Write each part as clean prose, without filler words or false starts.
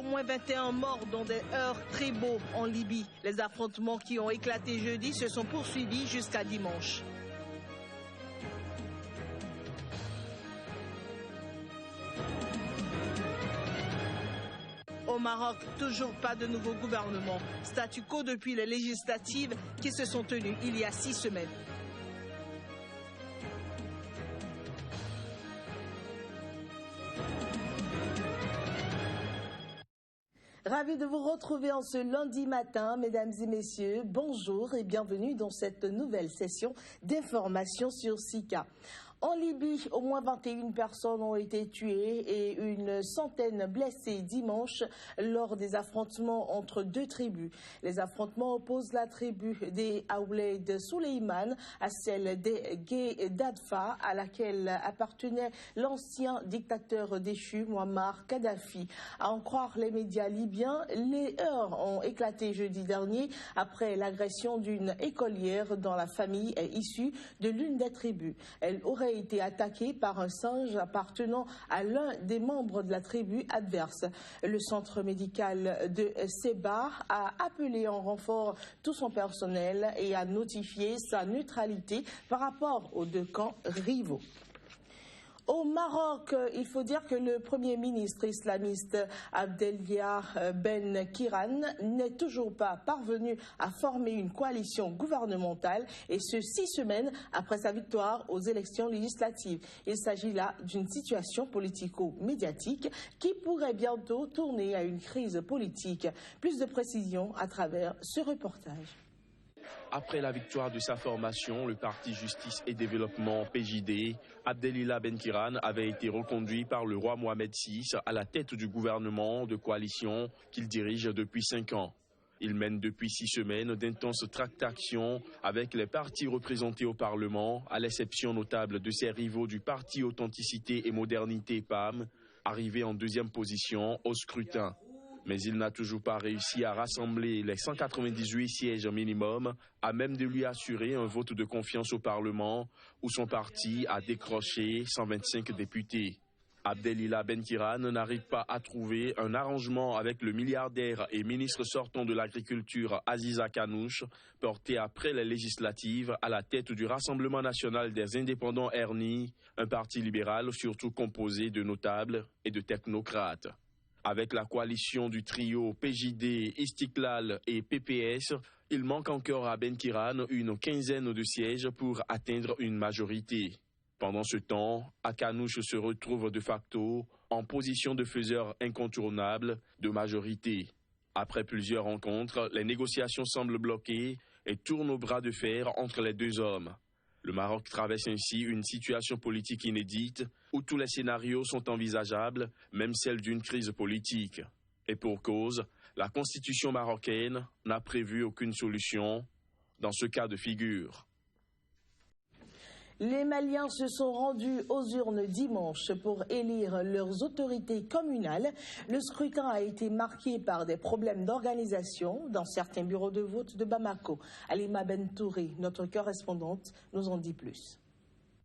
moins 21 morts dont des heurts tribaux en Libye. Les affrontements qui ont éclaté jeudi se sont poursuivis jusqu'à dimanche. Au Maroc, toujours pas de nouveau gouvernement. Statu quo depuis les législatives qui se sont tenues il y a 6 semaines. Ravi de vous retrouver en ce lundi matin, mesdames et messieurs. Bonjour et bienvenue dans cette nouvelle session d'information sur SICA. En Libye, au moins 21 personnes ont été tuées et une centaine blessées dimanche lors des affrontements entre deux tribus. Les affrontements opposent la tribu des Aouled Souleyman à celle des Gué d'Adfa, à laquelle appartenait l'ancien dictateur déchu Muammar Kadhafi. À en croire les médias libyens, les heurts ont éclaté jeudi dernier après l'agression d'une écolière dont la famille est issue de l'une des tribus. Elle aurait été attaqué par un singe appartenant à l'un des membres de la tribu adverse. Le centre médical de Seba a appelé en renfort tout son personnel et a notifié sa neutralité par rapport aux deux camps rivaux. Au Maroc, il faut dire que le Premier ministre islamiste Abdellia Ben Kiran n'est toujours pas parvenu à former une coalition gouvernementale, et ce 6 semaines après sa victoire aux élections législatives. Il s'agit là d'une situation politico-médiatique qui pourrait bientôt tourner à une crise politique. Plus de précisions à travers ce reportage. Après la victoire de sa formation, le parti Justice et Développement PJD, Abdelila Ben Kiran avait été reconduit par le roi Mohamed VI à la tête du gouvernement de coalition qu'il dirige depuis 5 ans. Il mène depuis 6 semaines d'intenses tractations avec les partis représentés au Parlement, à l'exception notable de ses rivaux du parti Authenticité et Modernité PAM, arrivé en 2e position au scrutin. Mais il n'a toujours pas réussi à rassembler les 198 sièges minimum, à même de lui assurer un vote de confiance au Parlement, où son parti a décroché 125 députés. Abdelila Ben Kiran n'arrive pas à trouver un arrangement avec le milliardaire et ministre sortant de l'Agriculture Aziza Kanouche, porté après les législatives à la tête du Rassemblement national des indépendants RNI, un parti libéral surtout composé de notables et de technocrates. Avec la coalition du trio PJD, Istiklal et PPS, il manque encore à Ben Kiran une quinzaine de sièges pour atteindre une majorité. Pendant ce temps, Akanouche se retrouve de facto en position de faiseur incontournable de majorité. Après plusieurs rencontres, les négociations semblent bloquées et tournent au bras de fer entre les deux hommes. Le Maroc traverse ainsi une situation politique inédite où tous les scénarios sont envisageables, même celle d'une crise politique. Et pour cause, la constitution marocaine n'a prévu aucune solution dans ce cas de figure. Les Maliens se sont rendus aux urnes dimanche pour élire leurs autorités communales. Le scrutin a été marqué par des problèmes d'organisation dans certains bureaux de vote de Bamako. Alima Bentouré, notre correspondante, nous en dit plus.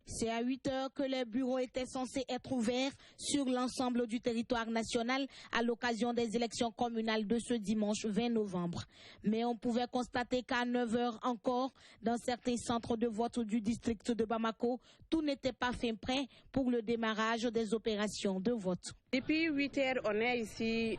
C'est à 8 heures que les bureaux étaient censés être ouverts sur l'ensemble du territoire national à l'occasion des élections communales de ce dimanche 20 novembre. Mais on pouvait constater qu'à 9 heures encore, dans certains centres de vote du district de Bamako, tout n'était pas fin prêt pour le démarrage des opérations de vote. Depuis 8 heures, on est ici.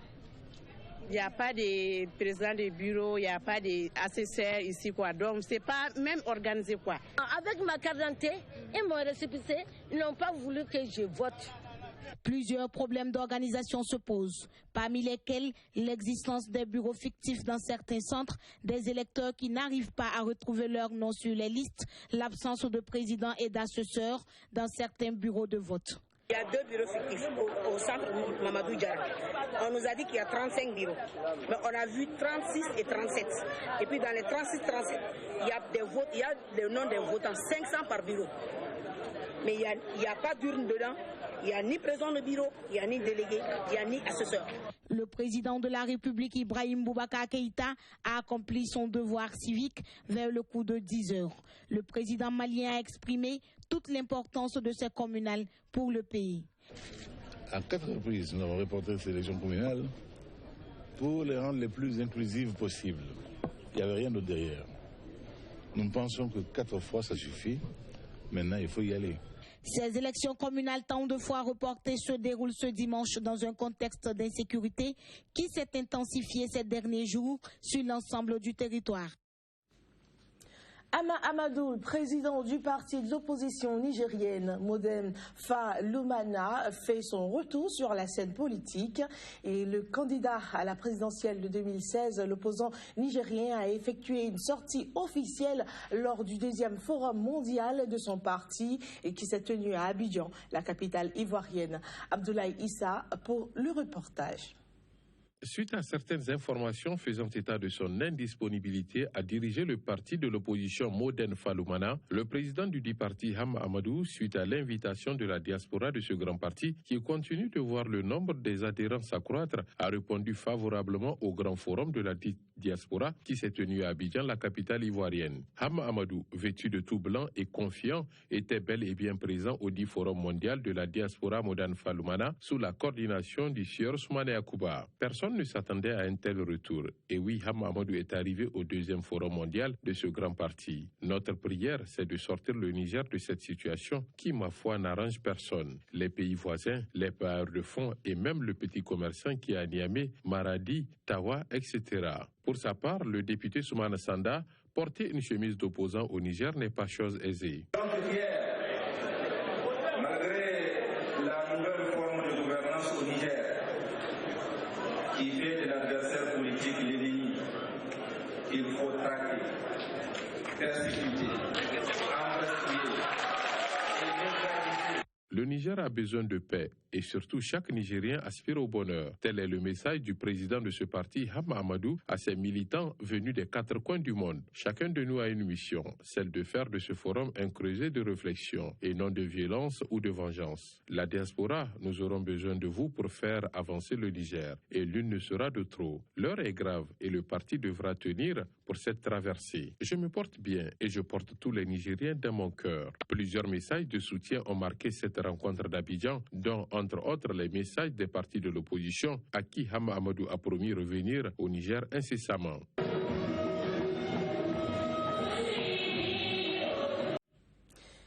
Il n'y a pas de président de bureau, il n'y a pas d'assesseur ici, quoi. Donc, c'est pas même organisé, quoi. Avec ma carte d'identité et mon récépissé, ils n'ont pas voulu que je vote. Plusieurs problèmes d'organisation se posent, parmi lesquels l'existence des bureaux fictifs dans certains centres, des électeurs qui n'arrivent pas à retrouver leur nom sur les listes, l'absence de président et d'assesseurs dans certains bureaux de vote. Il y a 2 bureaux fictifs au centre Mamadou Diarra. On nous a dit qu'il y a 35 bureaux. Mais on a vu 36 et 37. Et puis dans les 36-37, il y a des votes, il y a le nom des votants, 500 par bureau. Mais il n'y a pas d'urne dedans, il n'y a ni président de bureau, il n'y a ni délégué, il n'y a ni assesseur. Le président de la République, Ibrahim Boubacar Keïta, a accompli son devoir civique vers le coup de 10 heures. Le président malien a exprimé toute l'importance de ces communales pour le pays. À 4 reprises, nous avons reporté ces élections communales pour les rendre les plus inclusives possibles. Il n'y avait rien d'autre derrière. Nous pensons que 4 fois ça suffit. Maintenant, il faut y aller. Ces élections communales tant de fois reportées se déroulent ce dimanche dans un contexte d'insécurité qui s'est intensifié ces derniers jours sur l'ensemble du territoire. Hama Amadou, président du parti de l'opposition nigérienne, Modem Falumana, fait son retour sur la scène politique et le candidat à la présidentielle de 2016, l'opposant nigérien, a effectué une sortie officielle lors du 2e forum mondial de son parti et qui s'est tenu à Abidjan, la capitale ivoirienne. Abdoulaye Issa pour le reportage. Suite à certaines informations faisant état de son indisponibilité à diriger le parti de l'opposition Modem Falumana, le président du dit parti Hama Amadou, suite à l'invitation de la diaspora de ce grand parti qui continue de voir le nombre des adhérents s'accroître, a répondu favorablement au grand forum de la diaspora qui s'est tenu à Abidjan, la capitale ivoirienne. Hama Amadou, vêtu de tout blanc et confiant, était bel et bien présent au dit forum mondial de la diaspora Modem Falumana sous la coordination du sieur Soumane Akouba. Personne ne s'attendait à un tel retour. Et oui, Hama Amadou est arrivé au 2e forum mondial de ce grand parti. Notre prière, c'est de sortir le Niger de cette situation qui, ma foi, n'arrange personne. Les pays voisins, les bailleurs de fonds et même le petit commerçant qui est à Niamey, Maradi, Tawa, etc. Pour sa part, le député Soumana Sanda, porter une chemise d'opposant au Niger n'est pas chose aisée. Malgré la nouvelle forme de gouvernance au Niger, qui fait de l'adversaire politique l'ennemi, il faut traquer, persécuter, investiguer et neutraliser. Le Niger a besoin de paix et surtout chaque Nigérien aspire au bonheur. Tel est le message du président de ce parti, Hama Amadou, à ses militants venus des 4 coins du monde. Chacun de nous a une mission, celle de faire de ce forum un creuset de réflexion et non de violence ou de vengeance. La diaspora, nous aurons besoin de vous pour faire avancer le Niger et l'une ne sera de trop. L'heure est grave et le parti devra tenir pour cette traversée. Je me porte bien et je porte tous les Nigériens dans mon cœur. Plusieurs messages de soutien ont marqué cette rencontre d'Abidjan, dont entre autres les messages des partis de l'opposition à qui Hama Amadou a promis revenir au Niger incessamment.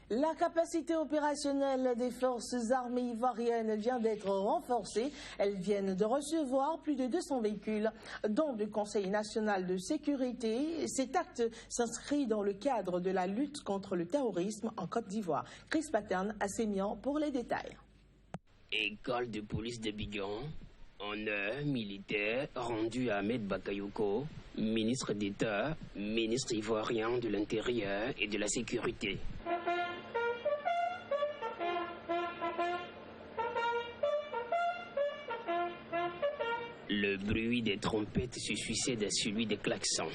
La capacité opérationnelle des forces armées ivoiriennes vient d'être renforcée. Elles viennent de recevoir plus de 200 véhicules, dont du Conseil national de sécurité. Cet acte s'inscrit dans le cadre de la lutte contre le terrorisme en Côte d'Ivoire. Chris Paterne à Sémian pour les détails. École de police d'Abidjan, honneur militaire rendu à Ahmed Bakayoko, ministre d'État, ministre ivoirien de l'Intérieur et de la Sécurité. Le bruit des trompettes se succède à celui des klaxons.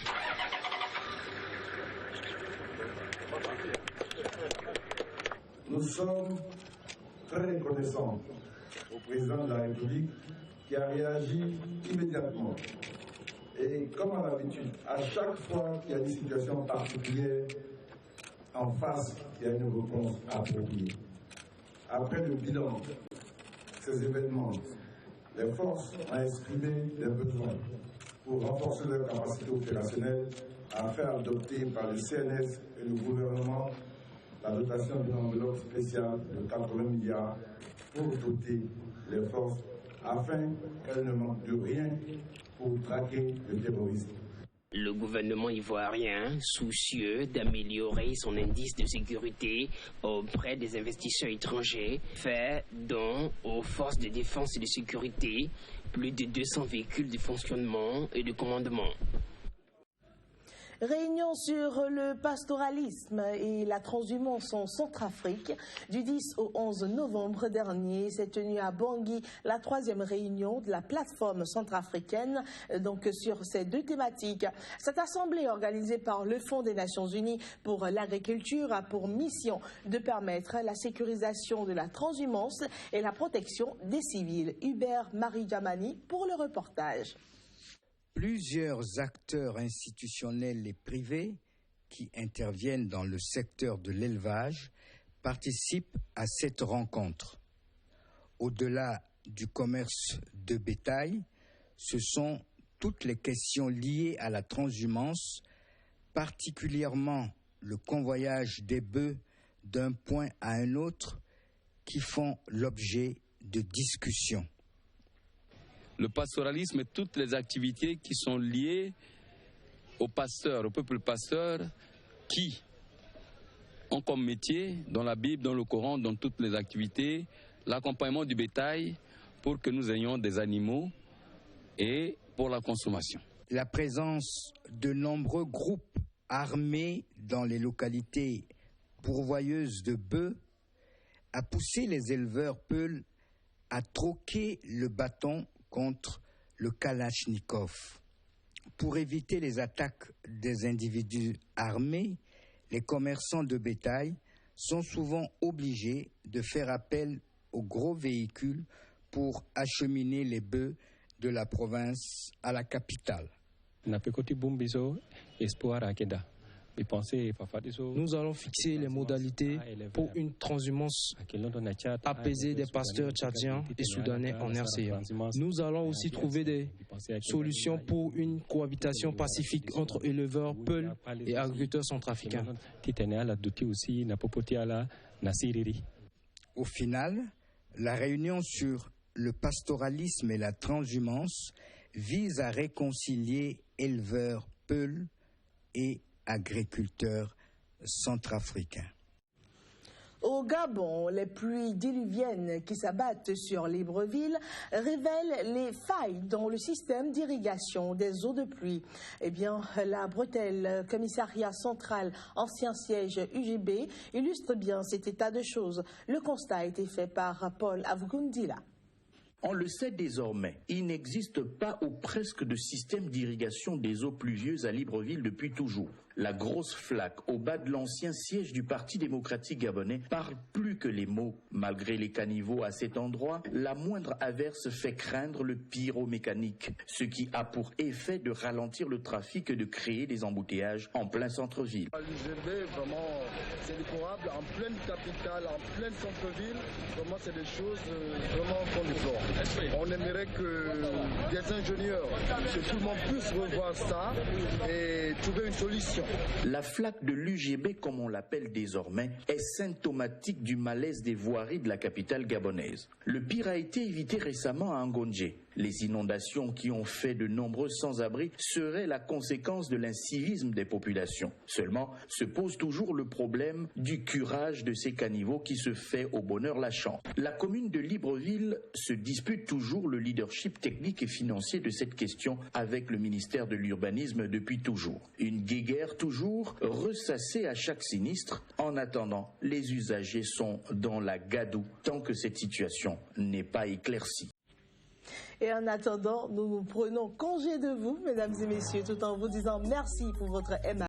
Nous sommes très reconnaissants au président de la République qui a réagi immédiatement. Et comme à l'habitude, à chaque fois qu'il y a une situation particulière, en face, il y a une réponse appropriée. Après le bilan de ces événements, les forces ont exprimé les besoins pour renforcer leur capacité opérationnelle à faire adopter par le CNS et le gouvernement la dotation d'une enveloppe spéciale de 80 milliards pour doter les forces afin qu'elles ne manquent de rien pour traquer le terrorisme. Le gouvernement ivoirien, soucieux d'améliorer son indice de sécurité auprès des investisseurs étrangers, fait don aux forces de défense et de sécurité plus de 200 véhicules de fonctionnement et de commandement. Réunion sur le pastoralisme et la transhumance en Centrafrique. Du 10 au 11 novembre dernier s'est tenue à Bangui la 3e réunion de la plateforme centrafricaine donc sur ces 2 thématiques. Cette assemblée organisée par le Fonds des Nations Unies pour l'agriculture a pour mission de permettre la sécurisation de la transhumance et la protection des civils. Hubert Marie-Jamani pour le reportage. Plusieurs acteurs institutionnels et privés qui interviennent dans le secteur de l'élevage participent à cette rencontre. Au-delà du commerce de bétail, ce sont toutes les questions liées à la transhumance, particulièrement le convoyage des bœufs d'un point à un autre, qui font l'objet de discussions. Le pastoralisme et toutes les activités qui sont liées aux pasteurs, au peuple pasteur, qui ont comme métier, dans la Bible, dans le Coran, dans toutes les activités, l'accompagnement du bétail pour que nous ayons des animaux et pour la consommation. La présence de nombreux groupes armés dans les localités pourvoyeuses de bœufs a poussé les éleveurs peuls à troquer le bâton contre le kalachnikov. Pour éviter les attaques des individus armés, les commerçants de bétail sont souvent obligés de faire appel aux gros véhicules pour acheminer les bœufs de la province à la capitale. Nous allons fixer les modalités pour une transhumance apaisée des pasteurs tchadiens et soudanais en RCA. Nous allons aussi trouver des solutions pour une cohabitation pacifique entre éleveurs peuls et agriculteurs centrafricains. Au final, la réunion sur le pastoralisme et la transhumance vise à réconcilier éleveurs peuls et agriculteurs centrafricains. Au Gabon, les pluies diluviennes qui s'abattent sur Libreville révèlent les failles dans le système d'irrigation des eaux de pluie. Eh bien, la bretelle commissariat central, ancien siège UGB, illustre bien cet état de choses. Le constat a été fait par Paul Avugundila. On le sait désormais, il n'existe pas ou presque de système d'irrigation des eaux pluvieuses à Libreville depuis toujours. La grosse flaque au bas de l'ancien siège du Parti démocratique gabonais parle plus que les mots. Malgré les caniveaux à cet endroit, la moindre averse fait craindre le pyromécanique, ce qui a pour effet de ralentir le trafic et de créer des embouteillages en plein centre-ville. L'UGB, vraiment, c'est déplorable. En pleine capitale, en plein centre-ville, vraiment, c'est des choses vraiment qu'on déplore. On aimerait que des ingénieurs, que tout le monde puisse revoir ça et trouver une solution. La flaque de l'UGB, comme on l'appelle désormais, est symptomatique du malaise des voiries de la capitale gabonaise. Le pire a été évité récemment à Ngondje. Les inondations qui ont fait de nombreux sans-abri seraient la conséquence de l'incivisme des populations. Seulement, se pose toujours le problème du curage de ces caniveaux qui se fait au bonheur la chance. La commune de Libreville se dispute toujours le leadership technique et financier de cette question avec le ministère de l'Urbanisme depuis toujours. Une guéguerre toujours ressassée à chaque sinistre. En attendant, les usagers sont dans la gadoue tant que cette situation n'est pas éclaircie. Et en attendant, nous prenons congé de vous, mesdames et messieurs, tout en vous disant merci pour votre aimable